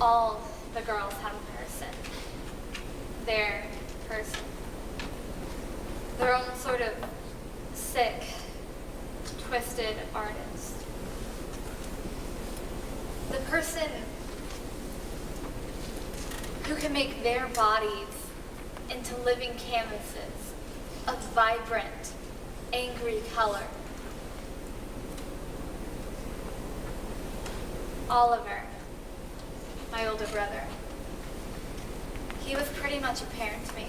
All the girls had a person. Their person. Their own sort of sick, twisted artist. The person who can make their bodies into living canvases of vibrant, angry color. Oliver, my older brother, he was pretty much a parent to me.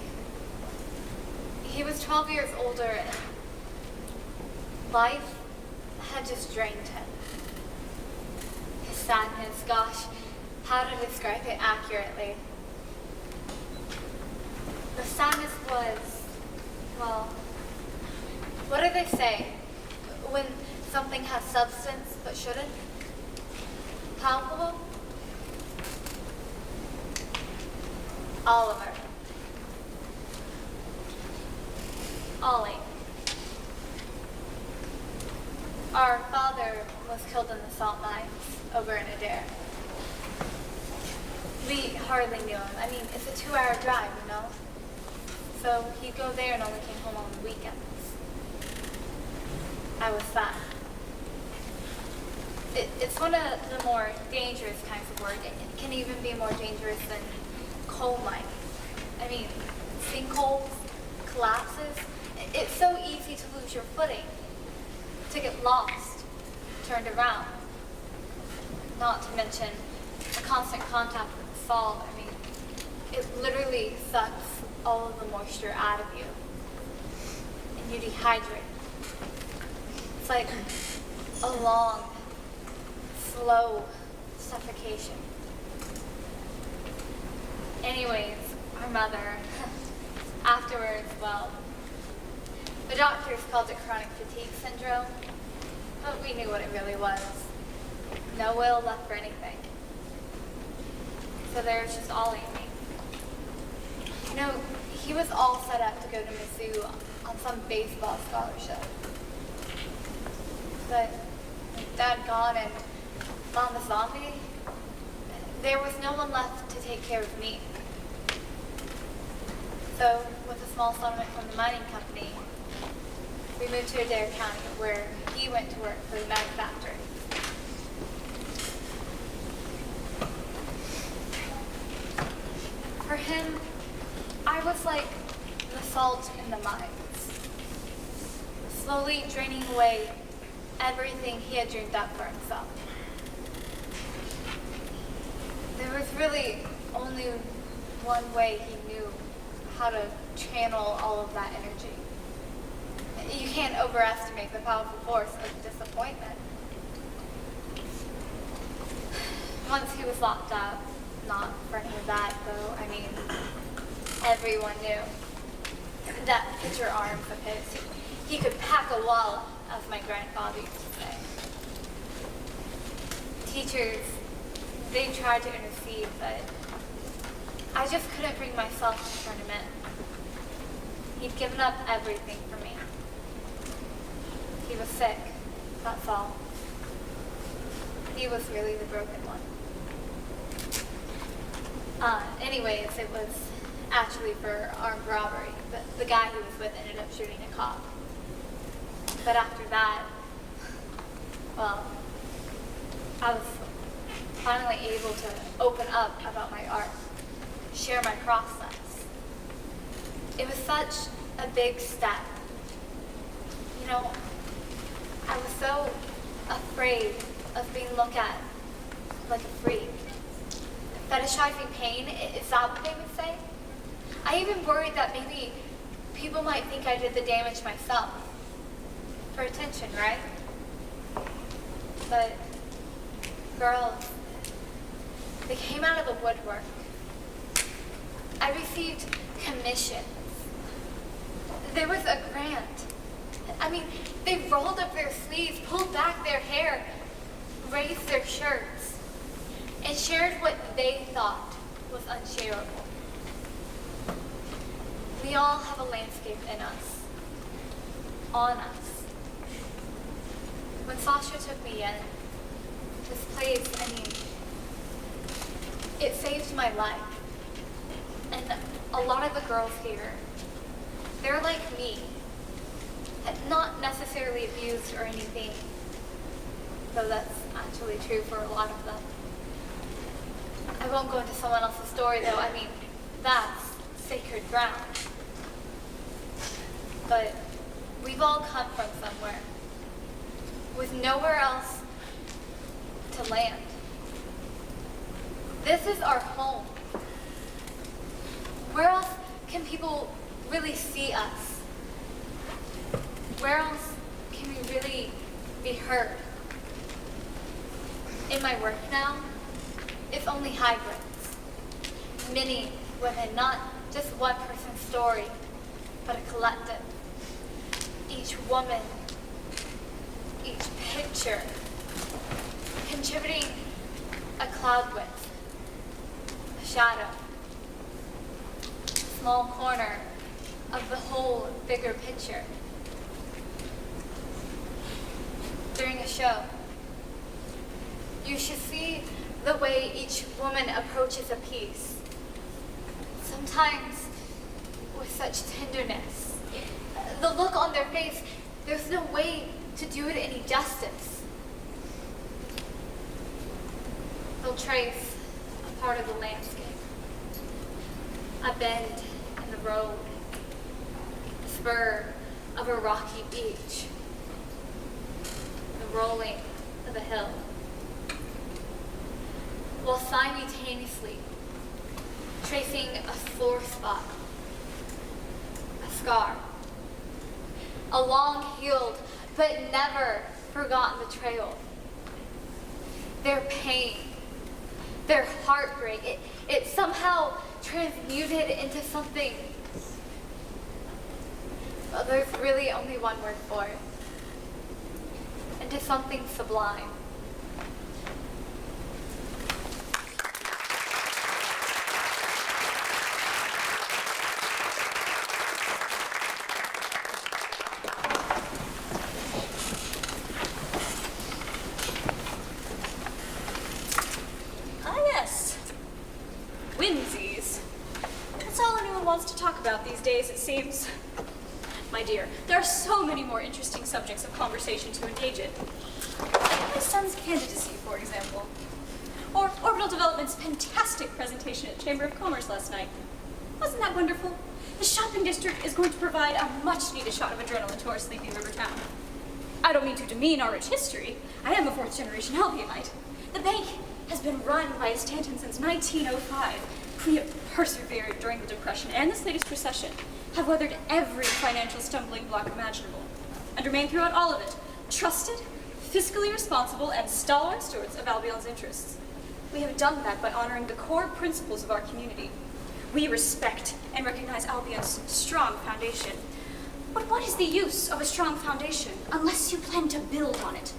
He was 12 years older and life had just drained him. His sadness, gosh, how to describe it accurately? The sadness was, well, what do they say when something has substance but shouldn't? Palpable? Oliver. Ollie. Our father was killed in the salt mines over in Adair. We hardly knew him. I mean, it's a 2-hour drive, you know? So he'd go there and only came home on the weekends. I was sad. It's one of the more dangerous kinds of work. It can even be more dangerous than coal mining. I mean, sinkholes, collapses. It's so easy to lose your footing, to get lost, turned around. Not to mention the constant contact with the salt. I mean, it literally sucks all of the moisture out of you, and you dehydrate. It's like a long, slow suffocation. Anyways, our mother, afterwards, well, the doctors called it chronic fatigue syndrome, but we knew what it really was. No will left for anything. So there was just Ollie and me. You know, he was all set up to go to Mizzou on some baseball scholarship. But with Dad gone and Mom a zombie, there was no one left to take care of me. So with a small settlement from the mining company, we moved to Adair County, where he went to work for the mag factory. For him, I was like the salt in the mines, slowly draining away everything he had dreamed up for himself. There was really only one way he knew how to channel all of that energy. You can't overestimate the powerful force of disappointment. Once he was locked up, not for any of that though, I mean, everyone knew that picture arms of his. He could pack a wallop, as my grandfather used to say. Teachers, they tried to intercede, but I just couldn't bring myself to turn him in. He'd given up everything for me. He was sick, that's all. He was really the broken one. Anyways, it was actually for armed robbery. The guy he was with ended up shooting a cop. But after that, well, I was finally able to open up about my art, share my process. It was such a big step. You know, I was so afraid of being looked at like a freak. Fetishizing pain, is that what they would say? I even worried that maybe people might think I did the damage myself. For attention, right? But girls, they came out of the woodwork. I received commissions. There was a grant. I mean, they rolled up their sleeves, pulled back their hair, raised their shirts, and shared what they thought was unshareable. We all have a landscape in us, on us. When Sasha took me in, this place, I mean, It saved my life. And a lot of the girls here, they're like me. Not necessarily abused or anything, though that's actually true for a lot of them. I won't go into someone else's story though. I mean, that's sacred ground. But we've all come from somewhere, with nowhere else to land. This is our home. Where else can people really see us? Where else can we really be heard? In my work now, it's only hybrids. Many women, not just one person's story, but a collective. Each woman, each picture, contributing a cloud width, a shadow, a small corner of the whole bigger picture. During a show, you should see the way each woman approaches a piece. Sometimes with such tenderness. The look on their face, there's no way to do it any justice. They'll trace a part of the landscape, a bend in the road, a spur of a rocky beach, the rolling of a hill, while simultaneously tracing a sore spot, a scar, a long-healed but never forgotten betrayal. Their pain, their heartbreak, it somehow transmuted into something. Well, there's really only one word for it. Into something sublime. Whimsies. That's all anyone wants to talk about these days, it seems. My dear, there are so many more interesting subjects of conversation to engage in. Like my son's candidacy, for example. Or Orbital Development's fantastic presentation at Chamber of Commerce last night. Wasn't that wonderful? The shopping district is going to provide a much-needed shot of adrenaline to our sleepy river town. I don't mean to demean our rich history. I am a fourth-generation Albionite. The bank has been run by a Stanton since 1905. We have persevered during the Depression and this latest recession, have weathered every financial stumbling block imaginable, and remained throughout all of it trusted, fiscally responsible, and stalwart stewards of Albion's interests. We have done that by honoring the core principles of our community. We respect and recognize Albion's strong foundation. But what is the use of a strong foundation unless you plan to build on it?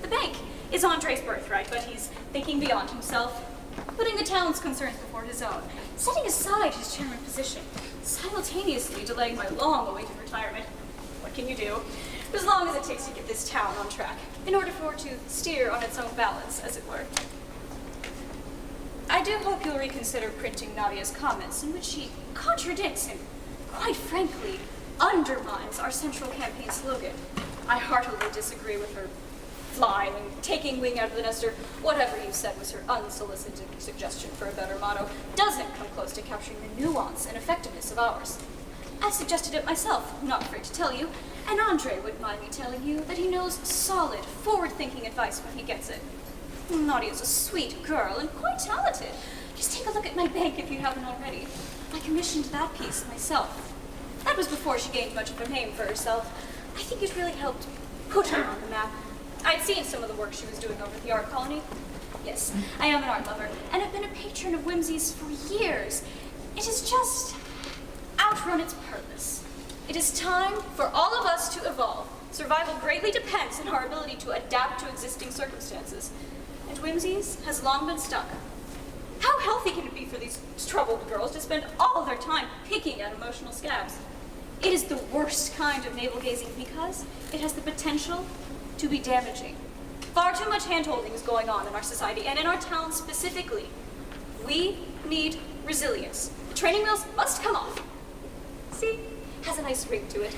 The bank is Andre's birthright, but he's thinking beyond himself, putting the town's concerns before his own, setting aside his chairman position, simultaneously delaying my long-awaited retirement. What can you do? As long as it takes to get this town on track, in order for it to steer on its own balance, as it were. I do hope you'll reconsider printing Nadia's comments, in which she contradicts and, quite frankly, undermines our central campaign slogan. I heartily disagree with her flying and taking wing out of the nest, or whatever you said was her unsolicited suggestion for a better motto, doesn't come close to capturing the nuance and effectiveness of ours. I suggested it myself, not afraid to tell you, and Andre wouldn't mind me telling you that he knows solid, forward-thinking advice when he gets it. Nadia's a sweet girl and quite talented. Just take a look at my bank if you haven't already. I commissioned that piece myself. That was before she gained much of a name for herself. I think it really helped put her on the map. I'd seen some of the work she was doing over at the art colony. Yes, I am an art lover, and have been a patron of Whimsies for years. It has just outrun its purpose. It is time for all of us to evolve. Survival greatly depends on our ability to adapt to existing circumstances. And Whimsies has long been stuck. How healthy can it be for these troubled girls to spend all their time picking at emotional scabs? It is the worst kind of navel-gazing because it has the potential to be damaging. Far too much hand-holding is going on in our society and in our town specifically. We need resilience. The training wheels must come off. See? Has a nice ring to it.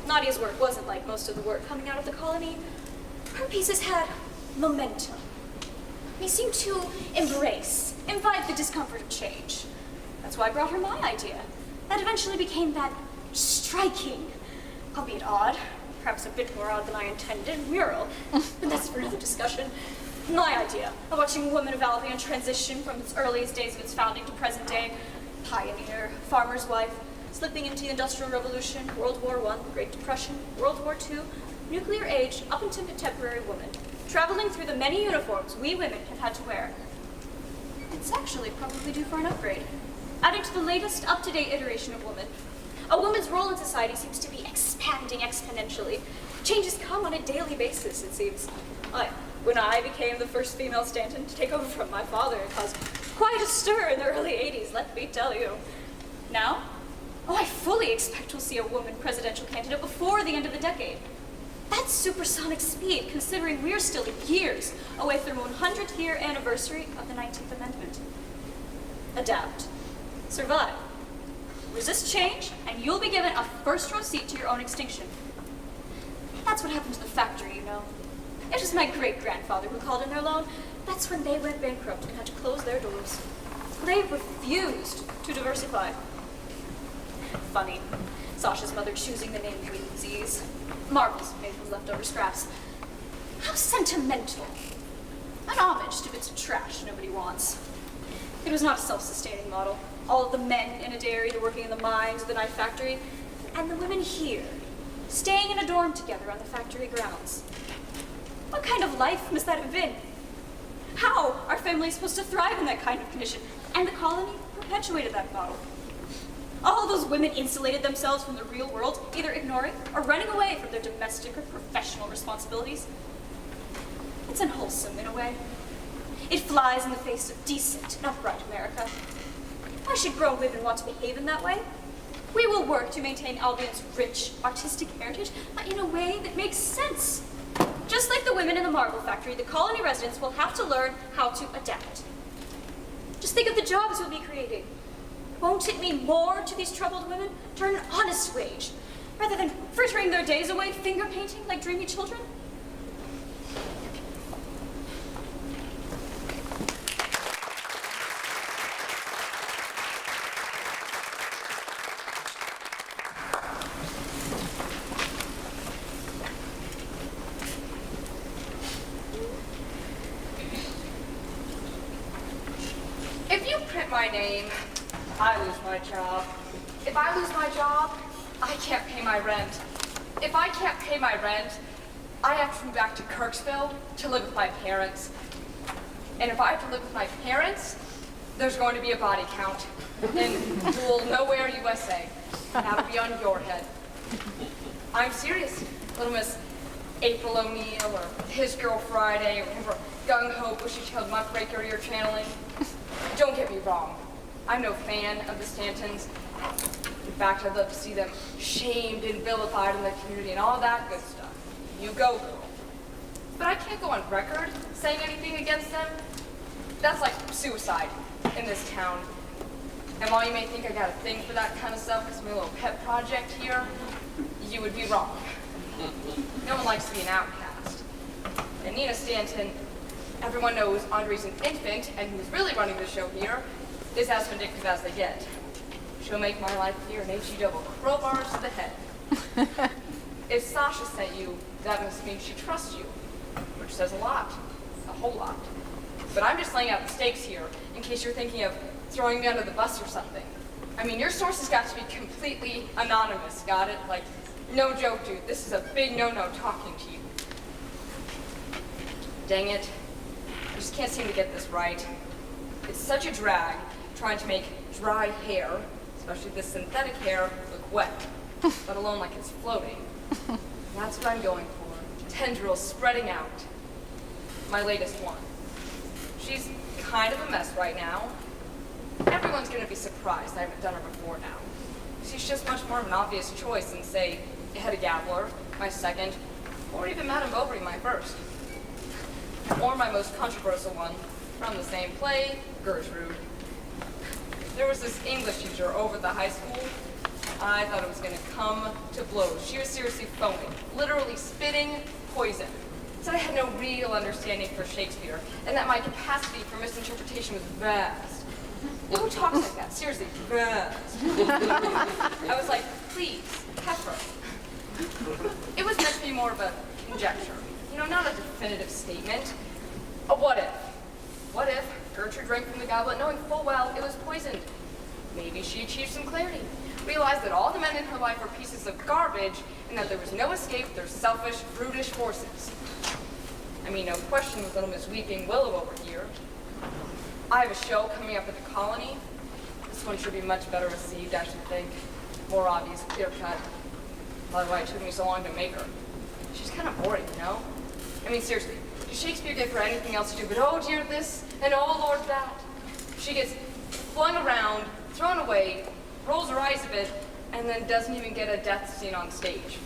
Nadia's work wasn't like most of the work coming out of the colony. Her pieces had momentum. They seemed to invite the discomfort of change. That's why I brought her my idea. That eventually became that striking, albeit odd, perhaps a bit more odd than I intended, mural. But that's for another discussion. My idea of watching women of Albion transition from its earliest days of its founding to present day. Pioneer, farmer's wife, slipping into the Industrial Revolution, World War I, Great Depression, World War II, nuclear age, up into contemporary woman, traveling through the many uniforms we women have had to wear. It's actually probably due for an upgrade, adding to the latest up-to-date iteration of woman. A woman's role in society seems to be expanding exponentially. Changes come on a daily basis, it seems. When I became the first female Stanton to take over from my father, it caused quite a stir in the early 80s, let me tell you. Now, I fully expect we'll see a woman presidential candidate before the end of the decade. That's supersonic speed, considering we're still years away from the 100th year anniversary of the 19th Amendment. Adapt. Survive. Resist change, and you'll be given a first-row seat to your own extinction. That's what happened to the factory, you know. It was my great-grandfather who called in their loan. That's when they went bankrupt and had to close their doors. They refused to diversify. Funny. Sasha's mother choosing the name Whimsies. Marbles made from leftover scraps. How sentimental. An homage to bits of trash nobody wants. It was not a self-sustaining model. All of the men in a dairy working in the mines or the knife factory, and the women here, staying in a dorm together on the factory grounds. What kind of life must that have been? How are families supposed to thrive in that kind of condition? And the colony perpetuated that model. All those women insulated themselves from the real world, either ignoring or running away from their domestic or professional responsibilities. It's unwholesome in a way. It flies in the face of decent and upright America. Why should grown women want to behave in that way? We will work to maintain Albion's rich, artistic heritage, but in a way that makes sense. Just like the women in the marble factory, the colony residents will have to learn how to adapt. Just think of the jobs we'll be creating. Won't it mean more to these troubled women to earn an honest wage, rather than frittering their days away finger painting like dreamy children? If you print my name, I lose my job. If I lose my job, I can't pay my rent. If I can't pay my rent, I have to move back to Kirksville to live with my parents. And if I have to live with my parents, there's going to be a body count in Pool Nowhere, USA. And that'll be on your head. I'm serious. Little Miss April O'Neil or His Girl Friday or whatever gung-ho bushy-tailed muckraker you're channeling. Don't get me wrong. I'm no fan of the Stantons. In fact, I'd love to see them shamed and vilified in the community and all that good stuff. You go, girl. But I can't go on record saying anything against them. That's like suicide in this town. And while you may think I got a thing for that kind of stuff because my little pet project here, you would be wrong. No one likes to be an outcast. And Nina Stanton, everyone knows Andre's an infant, and who's really running the show here is as vindictive as they get. She'll make my life here an HE double crowbars to the head. If Sasha sent you, that must mean she trusts you, which says a lot, a whole lot. But I'm just laying out the stakes here in case you're thinking of throwing me under the bus or something. I mean, your source has got to be completely anonymous, got it? Like, no joke, dude, this is a big no-no talking to you. Dang it. I just can't seem to get this right. It's such a drag trying to make dry hair, especially this synthetic hair, look wet, let alone like it's floating. And that's what I'm going for. Tendrils spreading out. My latest one. She's kind of a mess right now. Everyone's going to be surprised I haven't done her before now. She's just much more of an obvious choice than, say, Hedda Gabler, my second, or even Madame Bovary, my first. Or my most controversial one, from the same play, Gertrude. There was this English teacher over at the high school. I thought it was going to come to blows. She was seriously foaming, literally spitting poison. Said I had no real understanding for Shakespeare, and that my capacity for misinterpretation was vast. Who talks like that? Seriously, vast. I was like, please, Pepper. It was meant to be more of a conjecture. You know, not a definitive statement. A what if. What if Gertrude drank from the goblet knowing full well it was poisoned? Maybe she achieved some clarity. Realized that all the men in her life were pieces of garbage and that there was no escape their selfish, brutish forces. I mean, no question with little Miss Weeping Willow over here. I have a show coming up at the Colony. This one should be much better received, I should think. More obvious, clear cut. Probably why it took me so long to make her. She's kind of boring, you know? I mean, seriously, does Shakespeare give her anything else to do but, oh dear this, and oh Lord that? She gets flung around, thrown away, rolls her eyes a bit, and then doesn't even get a death scene on stage.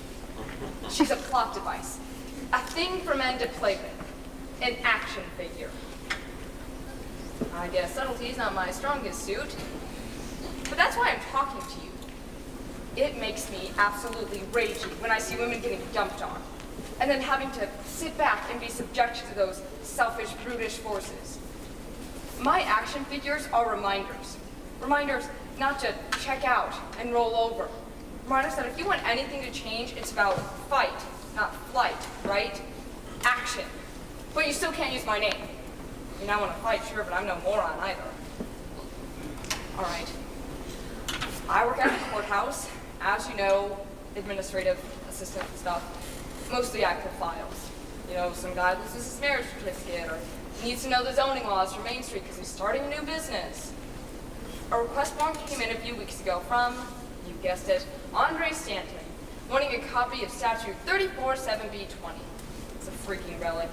She's a plot device. A thing for men to play with. An action figure. I guess subtlety's not my strongest suit. But that's why I'm talking to you. It makes me absolutely ragey when I see women getting dumped on. And then having to sit back and be subjected to those selfish, brutish forces. My action figures are reminders. Reminders not to check out and roll over. Reminders that if you want anything to change, it's about fight, not flight, right? Action. But you still can't use my name. I mean, I want to fight, sure, but I'm no moron either. All right. I work at a courthouse. As you know, administrative assistant stuff. Mostly I pull files. You know, some guy loses his marriage certificate or needs to know the zoning laws for Main Street because he's starting a new business. A request form came in a few weeks ago from, you guessed it, Andre Stanton, wanting a copy of Statute 34-7B20. It's a freaking relic.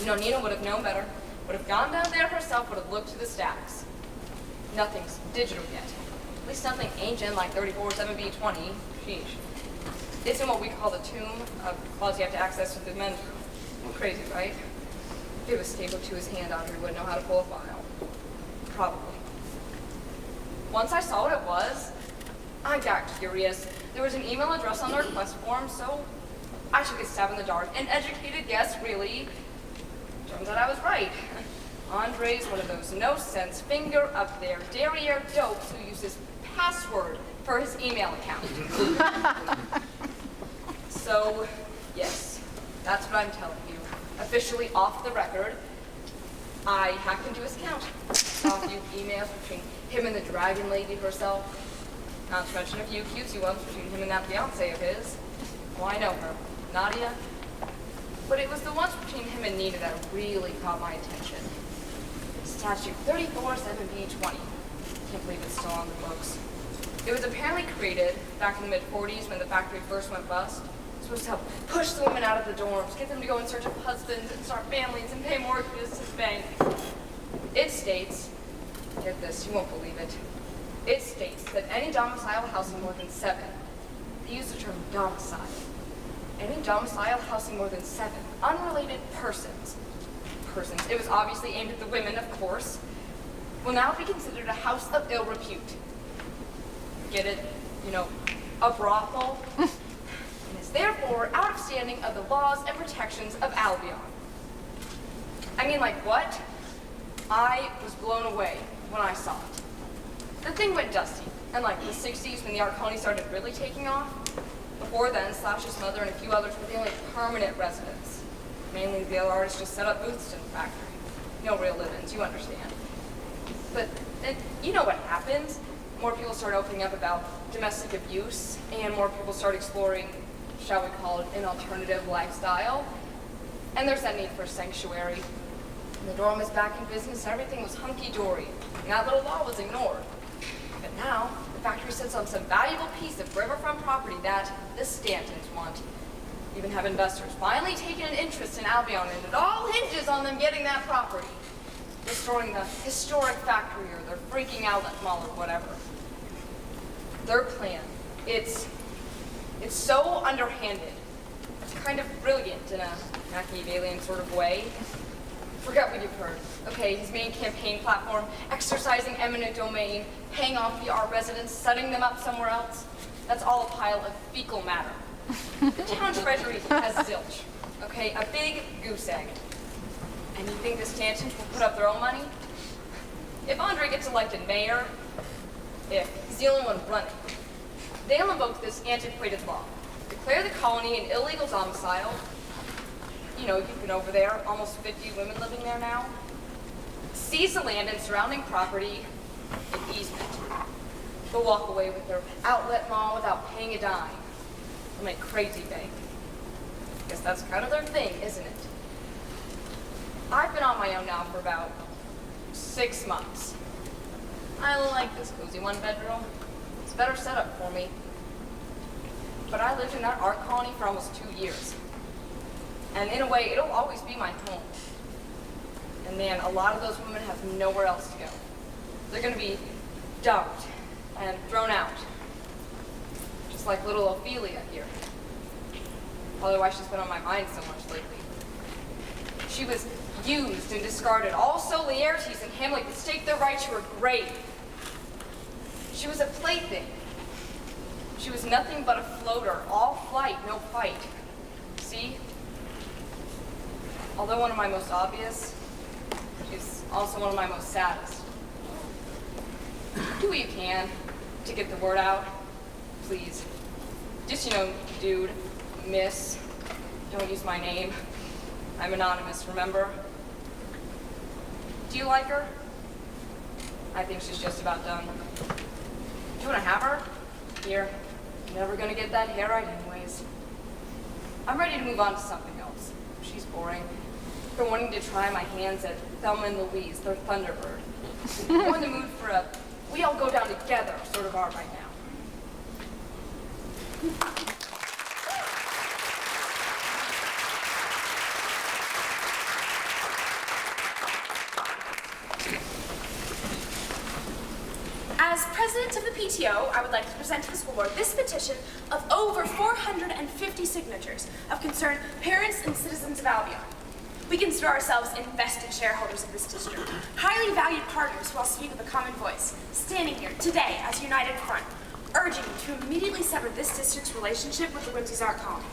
You know, Nina would have known better. Would have gone down there herself, would have looked to the stacks. Nothing's digital yet. At least nothing ancient like 34-7B20. Sheesh. It's in what we call the tomb, a clause you have to access with the men's room. Crazy, right? If it was stapled to his hand, Andre wouldn't know how to pull a file. Probably. Once I saw what it was, I got curious. There was an email address on the request form, so I took a stab in the dark. An educated guess, really. Turns out I was right. Andre's one of those no-sense, finger-up-there, derriere dopes who uses password for his email account. So, yes, that's what I'm telling you. Officially off the record, I hacked into his account. Saw a few emails between him and the dragon lady herself. Not to mention a few cutesy ones between him and that fiancée of his. Oh, I know her. Nadia. But it was the ones between him and Nina that really caught my attention. Statute 34-7B20. Can't believe it's still on the books. It was apparently created back in the mid-40s when the factory first went bust. It was supposed to help push the women out of the dorms, get them to go in search of husbands and start families and pay mortgages to the bank. It states, get this, you won't believe it. It states that any domicile housing more than 7, they use the term domicile, any domicile housing more than 7 unrelated persons, it was obviously aimed at the women, of course, will now be considered a house of ill repute. Get it? You know, a brothel, and is therefore out of standing of the laws and protections of Albion. I mean, like what? I was blown away when I saw it. The thing went dusty, and like the 60s when the art colony started really taking off. Before then, Slash's mother and a few others were the only permanent residents. Mainly the other artists just set up booths in the factory. No real live-ins, you understand. But then, you know what happens? More people start opening up about domestic abuse, and more people start exploring, shall we call it, an alternative lifestyle. And there's that need for sanctuary. And the dorm was back in business, and everything was hunky-dory. And that little law was ignored. But now, the factory sits on some valuable piece of riverfront property that the Stantons want. Even have investors finally taken an interest in Albion, and it all hinges on them getting that property. Restoring the historic factory or their freaking outlet mall or whatever. Their plan, it's so underhanded. It's kind of brilliant in a Machiavellian sort of way. Forget what you've heard. Okay, his main campaign platform, exercising eminent domain, paying off our residents, setting them up somewhere else. That's all a pile of fecal matter. The town treasury has zilch. Okay, a big goose egg. And you think the Stantons will put up their own money? If Andre gets elected mayor, if he's the only one running, they'll invoke this antiquated law. Declare the colony an illegal domicile. You know, you've been over there, almost 50 women living there now. Seize the land and surrounding property in easement. They'll walk away with their outlet mall without paying a dime. They'll make crazy bank. Guess that's kind of their thing, isn't it? I've been on my own now for about 6 months. I like this cozy one-bedroom. It's a better setup for me. But I lived in that art colony for almost 2 years. And in a way, it'll always be my home. And man, a lot of those women have nowhere else to go. They're gonna be dumped and thrown out. Just like little Ophelia here. Probably why she's been on my mind so much lately. She was used and discarded, all so Laertes and Hamlet could stake their right to her grave. She was a plaything. She was nothing but a floater, all flight, no fight. See? Although one of my most obvious, she's also one of my most saddest. Do what you can to get the word out, please. Just, dude, miss, don't use my name. I'm anonymous, remember? Do you like her? I think she's just about done. Do you want to have her? Here. Never gonna get that hair right anyways. I'm ready to move on to something else. She's boring. Been wanting to try my hands at Thelma and Louise, their Thunderbird. More in the mood for a we all go down together sort of art right now. As president of the PTO, I would like to present to the school board this petition of over 450 signatures of concerned parents and citizens of Albion. We consider ourselves invested shareholders of this district, highly valued partners who all speak with a common voice, standing here today as a united front, urging you to immediately sever this district's relationship with the Whimsies Art Colony.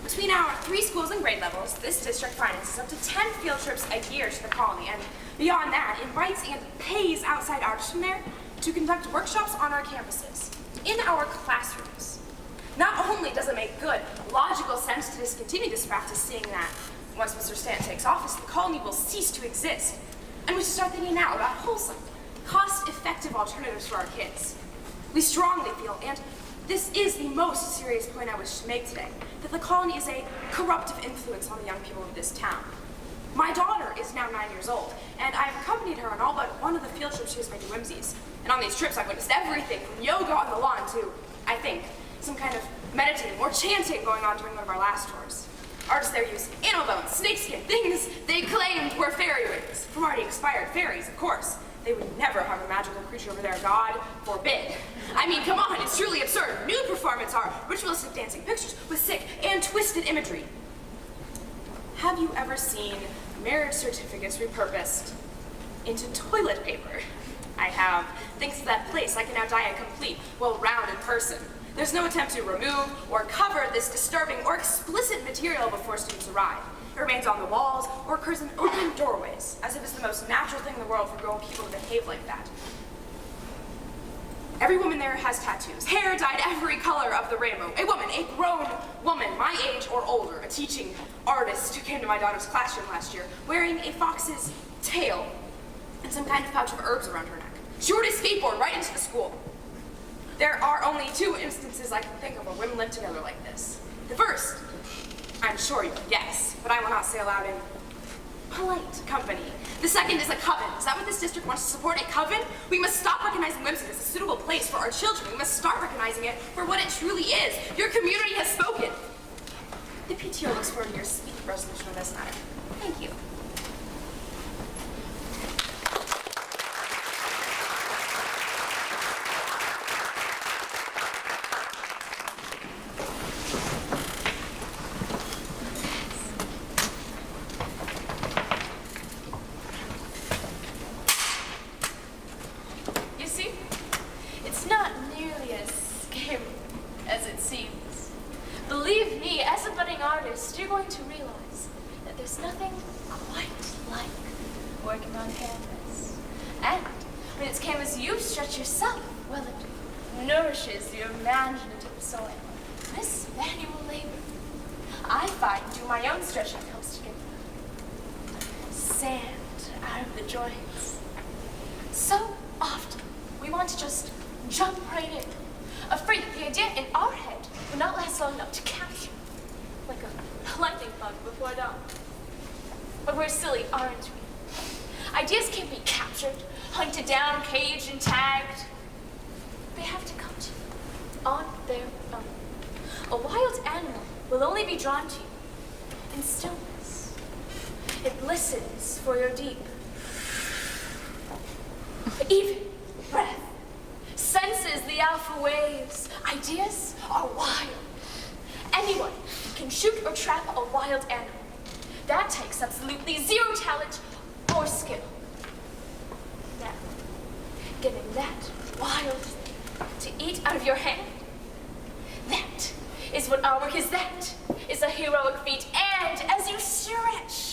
Between our 3 schools and grade levels, this district finances up to 10 field trips a year to the colony, and beyond that, invites and pays outside artists from there to conduct workshops on our campuses, in our classrooms. Not only does it make good, logical sense to discontinue this practice, seeing that once Mr. Stant takes office, the colony will cease to exist, and we should start thinking now about wholesome, cost-effective alternatives for our kids. We strongly feel, and this is the most serious point I wish to make today, that the colony is a corruptive influence on the young people of this town. My daughter is now 9 years old, and I've accompanied her on all but one of the field trips she has made to Whimsies. And on these trips, I've witnessed everything from yoga on the lawn to, I think, some kind of meditating or chanting going on during one of our last tours. Artists there use animal bones, snakeskin, things they claimed were fairy rings. From already expired fairies, of course. They would never harm a magical creature over there, God forbid. I mean, come on, it's truly absurd. Nude performance are ritualistic dancing pictures with sick and twisted imagery. Have you ever seen marriage certificates repurposed into toilet paper? I have. Thanks to that place, I can now die a complete, well-rounded person. There's no attempt to remove or cover this disturbing or explicit material before students arrive. It remains on the walls or occurs in open doorways, as if it's the most natural thing in the world for grown people to behave like that. Every woman there has tattoos, hair dyed every color of the rainbow. A woman, a grown woman, my age or older, a teaching artist who came to my daughter's classroom last year, wearing a fox's tail and some kind of pouch of herbs around her neck. She rode a skateboard right into the school. There are only 2 instances I can think of where women live together like this. The first, I'm sure you can guess, but I will not say aloud in polite company. The second is a coven. Is that what this district wants to support, a coven? We must stop recognizing Whimsies as a suitable place for our children. We must start recognizing it for what it truly is. Your community has spoken. The PTO looks forward to your speedy resolution on this matter. Thank you. artist, you're going to realize that there's nothing quite like working on canvas. And when it's canvas you stretch yourself, well, it nourishes your imaginative soil. This manual labor, I find, do my own stretching helps to get sand out of the joints. So often, we want to just jump right in, afraid that the idea in our head will not last long enough to capture, like a lightning bug before dawn. But we're silly, aren't we? Ideas can't be captured, hunted down, caged, and tagged. They have to come to you on their own. A wild animal will only be drawn to you in stillness. It listens for your deep, even breath, senses the alpha waves. Ideas are wild. Anyone can shoot or trap a wild animal. That takes absolutely zero talent or skill. Now, getting that wild thing to eat out of your hand, that is what our work is. That is a heroic feat. And as you stretch